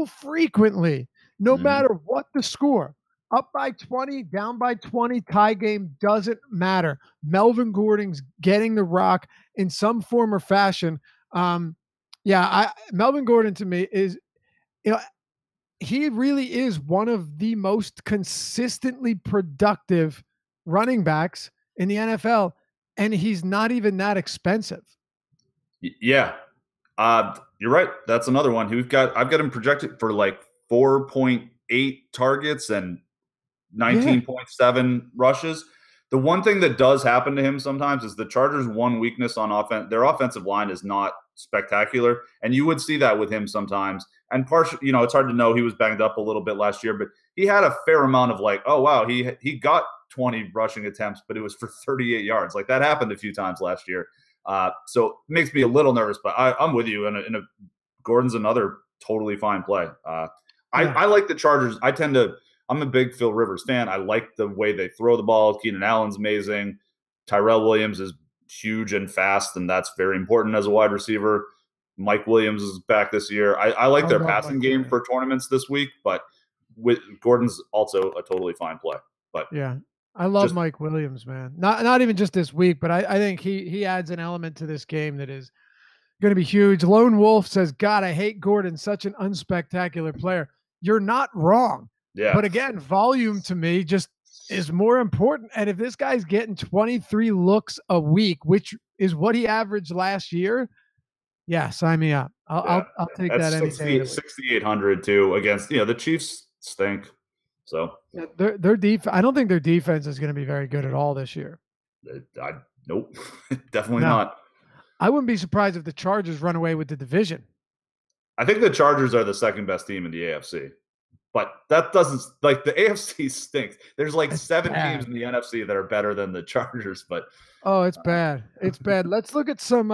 frequently, no Mhm. matter what the score. Up by 20, down by 20, tie game, doesn't matter. Melvin Gordon's getting the rock in some form or fashion. Melvin Gordon to me is, you know, he really is one of the most consistently productive running backs in the NFL, and he's not even that expensive. Yeah. You're right. That's another one. I've got him projected for like 4.8 targets and Yeah. 19.7 rushes. The one thing that does happen to him sometimes is the Chargers' one weakness on offense. Their offensive line is not spectacular, and you would see that with him sometimes. And partially, it's hard to know. He was banged up a little bit last year, but he had a fair amount of like, oh wow, he got 20 rushing attempts, but it was for 38 yards. Like that happened a few times last year. So it makes me a little nervous, but I'm with you. Gordon's another totally fine play. Yeah. I like the Chargers. I'm a big Phil Rivers fan. I like the way they throw the ball. Keenan Allen's amazing. Tyrell Williams is huge and fast, and that's very important as a wide receiver. Mike Williams is back this year. I like I their love passing Mike game Williams. for tournaments this week, but with Gordon's also a totally fine play. But Yeah. I love just Mike Williams, man. Not even just this week, but I think he adds an element to this game that is going to be huge. Lone Wolf says, God, I hate Gordon, such an unspectacular player. You're not wrong. yeah, But again, volume to me just is more important. And if this guy's getting 23 looks a week, which is what he averaged last year, yeah, sign me up. I'll yeah. I'll take that That's any day of the week. 6,800 too against the Chiefs stink. So Yeah, their I don't think their defense is going to be very good at all this year. I nope, definitely No, not. I wouldn't be surprised if the Chargers run away with the division. I think the Chargers are the second best team in the AFC. But that doesn't like the AFC stinks. There's like It's 7 teams bad. in the NFC that are better than the Chargers, but Oh, it's bad. It's bad. Let's look at some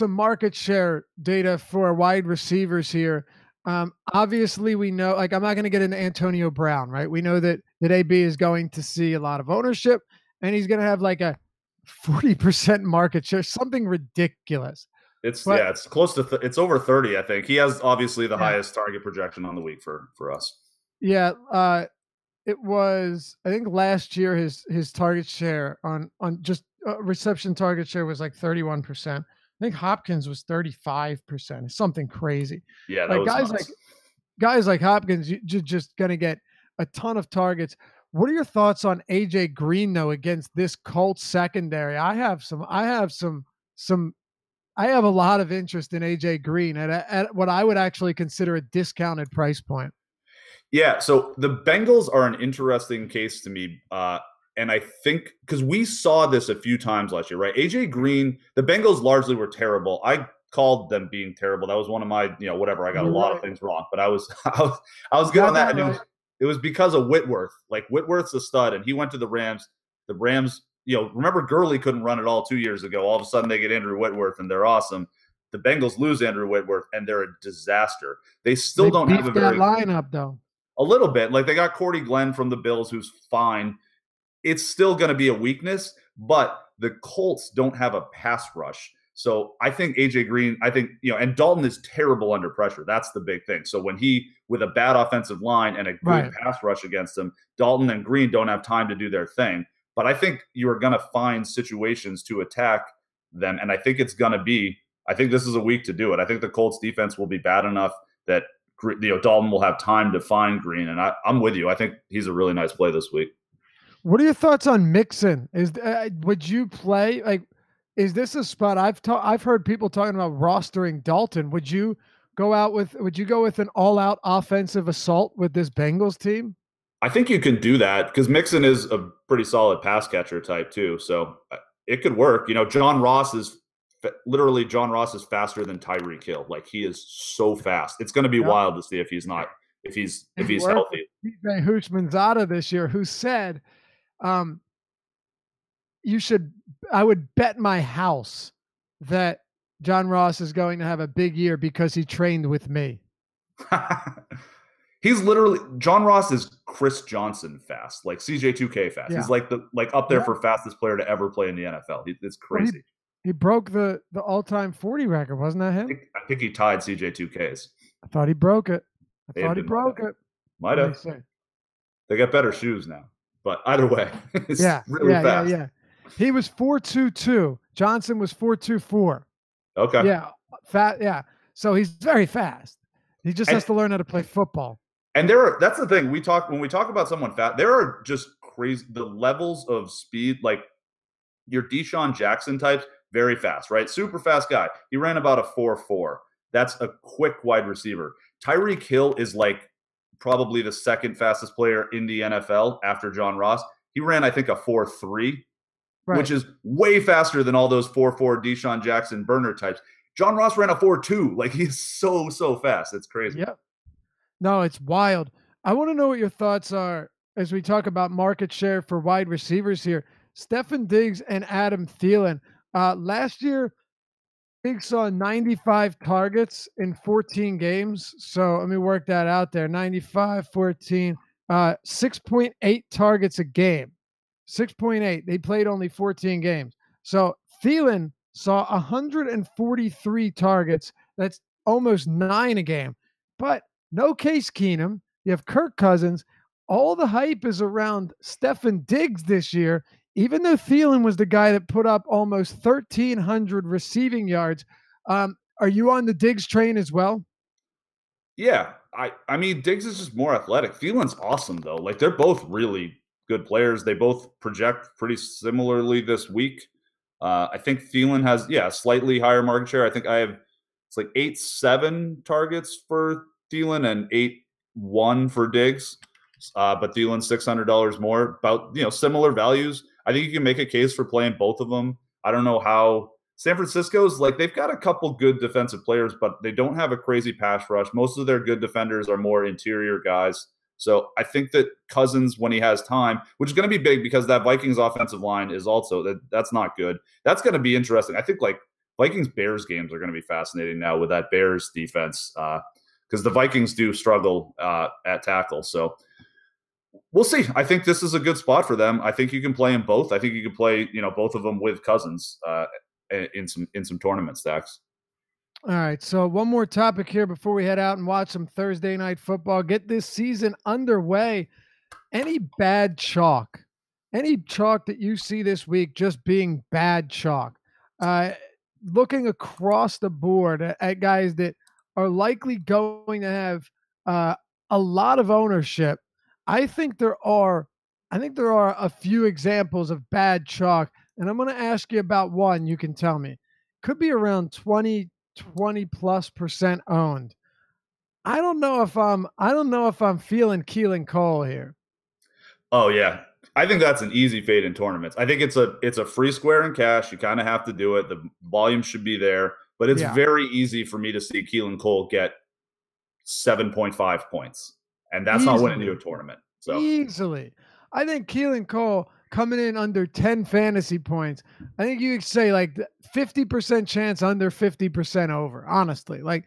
market share data for wide receivers here. Obviously, we know, like, I'm not going to get into Antonio Brown, right? We know that AB is going to see a lot of ownership, and he's going to have like a 40% market share, something ridiculous. But it's close to it's over 30. I think he has obviously the yeah, highest target projection on the week for us. yeah. It was, I think last year his target share on just reception target share was like 31%. I think Hopkins was 35%. Something crazy. Yeah, that Like was nuts. guys like Hopkins, you're just gonna get a ton of targets. What are your thoughts on AJ Green though against this Colts secondary? Some I have a lot of interest in AJ Green at what I would actually consider a discounted price point. Yeah, so the Bengals are an interesting case to me. And I think because we saw this a few times last year, right? AJ Green, the Bengals largely were terrible. I called them being terrible. That was one of my, whatever. I got a You're lot of right. things wrong, but I was good on Got that. that And right. it was because of Whitworth. Like Whitworth's a stud, and he went to the Rams. The Rams, remember Gurley couldn't run at all 2 years ago. All of a sudden they get Andrew Whitworth, and they're awesome. The Bengals lose Andrew Whitworth, and they're a disaster. They still They don't have a beefed that very lineup though. a little bit. Like they got Cordy Glenn from the Bills, who's fine. It's still going to be a weakness, but the Colts don't have a pass rush. So I think AJ Green, and Dalton is terrible under pressure. That's the big thing. So when with a bad offensive line and a good Right. pass rush against him, Dalton and Green don't have time to do their thing. But I think you are going to find situations to attack them. And I think I think this is a week to do it. I think the Colts defense will be bad enough that Dalton will have time to find Green. And I'm with you. I think he's a really nice play this week. What are your thoughts on Mixon? Would you play like? Is this a spot I've heard people talking about rostering Dalton? Would you Would you go with an all out offensive assault with this Bengals team? I think you can do that because Mixon is a pretty solid pass catcher type too. So it could work. John Ross is faster than Tyreek Hill. Like he is so fast. It's going to be Yep. wild to see if he's not if He he's worked with healthy. TJ Houshmandzadeh this year, who said, um, "You should. I would bet my house that John Ross is going to have a big year because he trained with me." He's literally John Ross is Chris Johnson fast, like CJ2K fast. He's Yeah. like up there Yeah. for fastest player to ever play in the NFL. It's Well, crazy. he broke the all-time 40 record, wasn't that him? I think he tied CJ2K's. I thought he broke it. I They thought he been broke it. might Let me have. see. They got better shoes now, but either way, it's Yeah, really fast. yeah. He was 4.22. Johnson was 4.24. Okay. Yeah, fat. Yeah, so he's very fast. He just has to learn how to play football. And that's the thing when we talk about someone fat, there are just crazy the levels of speed. Like your Deshaun Jackson types, very fast, right? Super fast guy. He ran about a 4.4. That's a quick wide receiver. Tyreek Hill is like probably the second fastest player in the NFL after John Ross. He ran, I think, a 4.3, right, which is way faster than all those 4.4 Deshaun Jackson burner types. John Ross ran a 4.2. Like he's so fast. It's crazy. Yep. No, it's wild. I want to know what your thoughts are as we talk about market share for wide receivers here. Stefon Diggs and Adam Thielen. Last year, Diggs saw 95 targets in 14 games. So let me work that out there. 95, 14, 6.8 targets a game. 6.8. They played only 14 games. So Thielen saw 143 targets. That's almost 9 a game. But no Case Keenum. You have Kirk Cousins. All the hype is around Stefon Diggs this year, even though Thielen was the guy that put up almost 1,300 receiving yards. Are you on the Diggs train as well? Yeah. I mean, Diggs is just more athletic. Thielen's awesome, though. Like, they're both really good players. They both project pretty similarly this week. I think Thielen has, slightly higher market share. I think it's like 8.7 targets for Thielen and 8.1 for Diggs. But Thielen's $600 more, about similar values. I think you can make a case for playing both of them. I don't know how San Francisco's like they've got a couple good defensive players, but they don't have a crazy pass rush. Most of their good defenders are more interior guys. So I think that Cousins, when he has time, which is going to be big because that Vikings offensive line is also that's not good. That's going to be interesting. I think like Vikings Bears games are going to be fascinating now with that Bears defense because the Vikings do struggle at tackle. So we'll see. I think this is a good spot for them. I think you can play them both. I think you can play both of them with Cousins in some tournament stacks. All right, so one more topic here before we head out and watch some Thursday night football. Get this season underway. Any bad chalk? Any chalk that you see this week just being bad chalk? Looking across the board at guys that are likely going to have a lot of ownership. I think there are a few examples of bad chalk, and I'm going to ask you about one. You can tell me. Could be around 20+ percent owned. I don't know if I'm feeling Keelan Cole here. Oh yeah. I think that's an easy fade in tournaments. I think it's a free square in cash. You kind of have to do it. The volume should be there, but it's very easy for me to see Keelan Cole get 7.5 points. And that's not winning you a tournament. So easily. I think Keelan Cole coming in under 10 fantasy points. I think you could say like 50% chance under 50% over, honestly. Like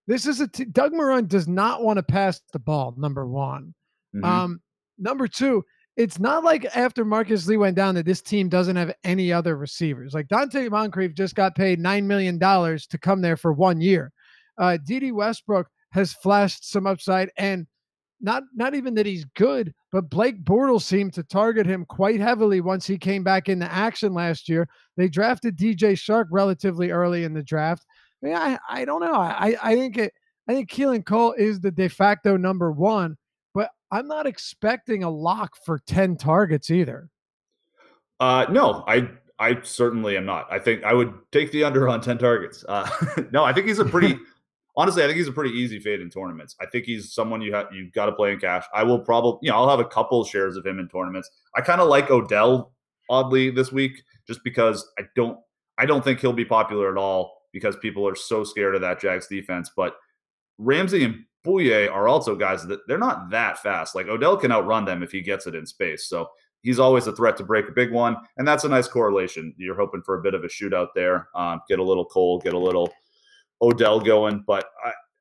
this is Doug Marrone does not want to pass the ball, number one. Mm-hmm. Number two, it's not like after Marcus Lee went down that this team doesn't have any other receivers. Like Dante Moncrief just got paid $9 million to come there for 1 year. D.D. Westbrook has flashed some upside, and not even that he's good, but Blake Bortles seemed to target him quite heavily once he came back into action last year. They drafted DJ Shark relatively early in the draft. I mean, I don't know. I think Keelan Cole is the de facto number one, but I'm not expecting a lock for 10 targets either. No, I certainly am not. I think I would take the under on 10 targets. No, I think he's honestly, I think he's a pretty easy fade in tournaments. I think he's someone you've got to play in cash. I will probably, I'll have a couple shares of him in tournaments. I kind of like Odell oddly this week, just because I don't think he'll be popular at all because people are so scared of that Jags defense. But Ramsey and Bouye are also guys that they're not that fast. Like Odell can outrun them if he gets it in space. So he's always a threat to break a big one. And that's a nice correlation. You're hoping for a bit of a shootout there. Get a little Cole, get a little Odell going. But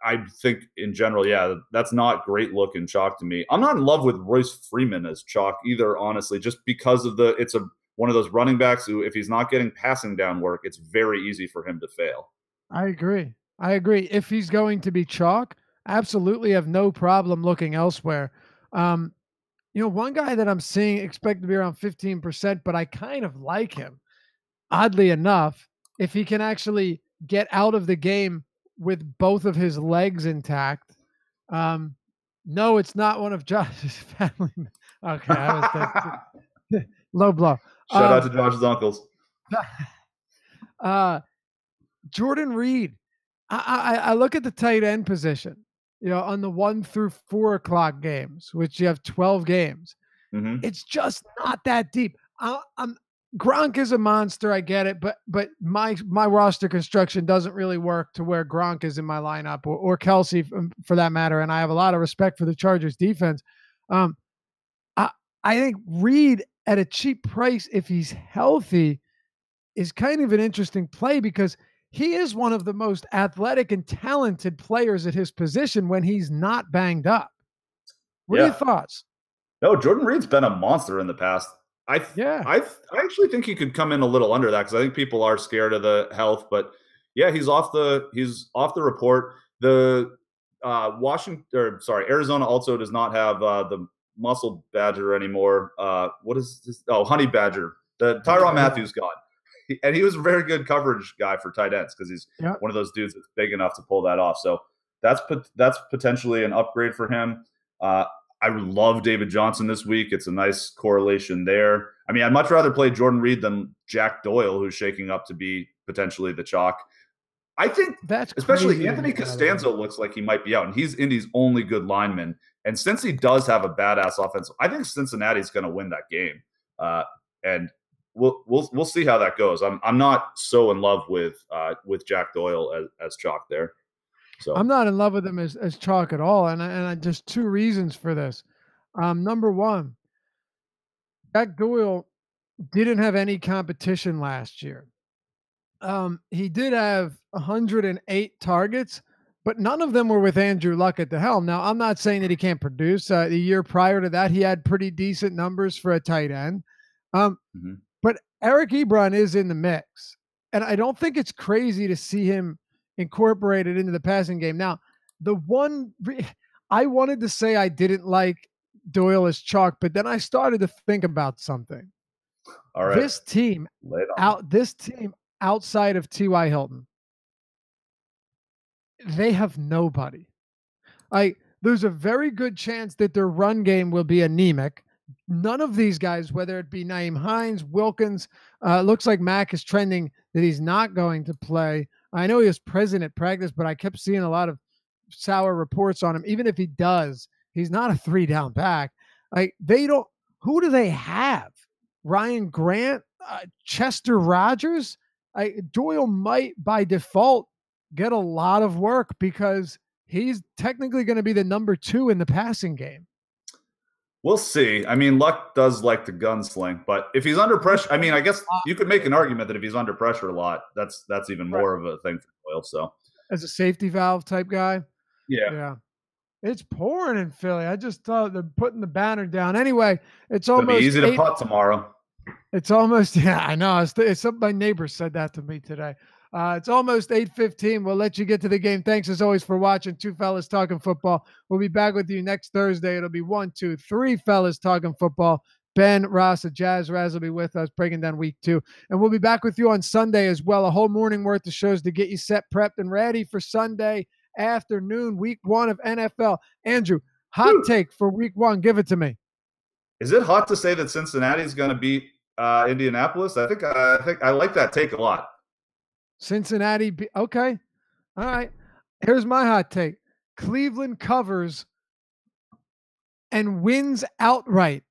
I think in general, yeah, that's not great looking chalk to me. I'm not in love with Royce Freeman as chalk either, honestly, just because of it's one of those running backs who, if he's not getting passing down work, it's very easy for him to fail. I agree. I agree. If he's going to be chalk, absolutely have no problem looking elsewhere. Um, one guy that I'm seeing expect to be around 15%, but I kind of like him. Oddly enough, if he can actually get out of the game with both of his legs intact. No, it's not one of Josh's family. Okay, I was low blow. Shout out to Josh's uncles. Jordan Reed. I look at the tight end position, on the 1 through 4 o'clock games, which you have 12 games. Mm-hmm. It's just not that deep. Gronk is a monster. I get it, but my roster construction doesn't really work to where Gronk is in my lineup or Kelsey for that matter. And I have a lot of respect for the Chargers defense. I think Reed at a cheap price, if he's healthy, is kind of an interesting play because he is one of the most athletic and talented players at his position when he's not banged up. What are your thoughts? No, Jordan Reed's been a monster in the past. I actually think he could come in a little under that because I think people are scared of the health. But yeah, he's off the report. The Arizona also does not have the muscle badger anymore. What is this? Oh, honey badger. The Tyrann Mathieu got. And he was a very good coverage guy for tight ends because he's one of those dudes that's big enough to pull that off. So that's potentially an upgrade for him. I would love David Johnson this week. It's a nice correlation there. I mean, I'd much rather play Jordan Reed than Jack Doyle, who's shaking up to be potentially the chalk. I think that's especially Anthony Costanzo looks like he might be out, and he's Indy's only good lineman. And since he does have a badass offense, I think Cincinnati's going to win that game. And we'll see how that goes. I'm not so in love with Jack Doyle as chalk there. So I'm not in love with him as chalk at all, and I just two reasons for this. Number one, Jack Doyle didn't have any competition last year. He did have 108 targets, but none of them were with Andrew Luck at the helm. Now, I'm not saying that he can't produce. The year prior to that, he had pretty decent numbers for a tight end. But Eric Ebron is in the mix, and I don't think it's crazy to see him incorporated into the passing game. Now, I wanted to say I didn't like Doyle as chalk, but then I started to think about something. All right. This team outside of T.Y. Hilton, they have nobody. There's a very good chance that their run game will be anemic. None of these guys, whether it be Nyheim Hines, Wilkins, looks like Mack is trending that he's not going to play. I know he was present at practice, but I kept seeing a lot of sour reports on him. Even if he does, he's not a 3-down back. Who do they have? Ryan Grant, Chester Rogers? Doyle might by default get a lot of work because he's technically going to be the number 2 in the passing game. We'll see. I mean, Luck does like to gunsling, but if he's under pressure, I mean, I guess you could make an argument that if he's under pressure a lot, that's even more of a thing for Doyle. So, as a safety valve type guy, yeah, it's pouring in Philly. I just thought they're putting the banner down. Anyway, it's it'll almost be easy to putt tomorrow. It's almost I know. It's my neighbor said that to me today. It's almost 8:15. We'll let you get to the game. Thanks as always for watching Two Fellas Talking Football. We'll be back with you next Thursday. It'll be 1, 2, 3 fellas talking football. Ben, Ross, and Jazz Raz will be with us breaking down week 2. And we'll be back with you on Sunday as well. A whole morning worth of shows to get you set, prepped, and ready for Sunday afternoon, week 1 of NFL. Andrew, hot take for week 1. Give it to me. Is it hot to say that Cincinnati is going to beat Indianapolis? I think I like that take a lot. Cincinnati. Okay. All right. Here's my hot take. Cleveland covers and wins outright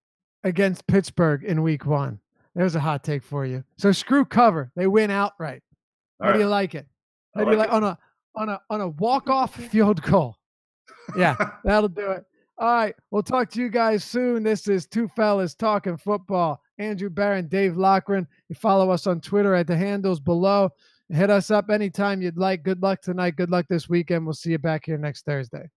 against Pittsburgh in week 1. There's a hot take for you. So screw cover. They win outright. How do you like it? How do you like on a walk-off field goal? Yeah, that'll do it. All right. We'll talk to you guys soon. This is Two Fellas Talking Football. Andrew Barron, Dave Loughran. You follow us on Twitter at the handles below. Hit us up anytime you'd like. Good luck tonight. Good luck this weekend. We'll see you back here next Thursday.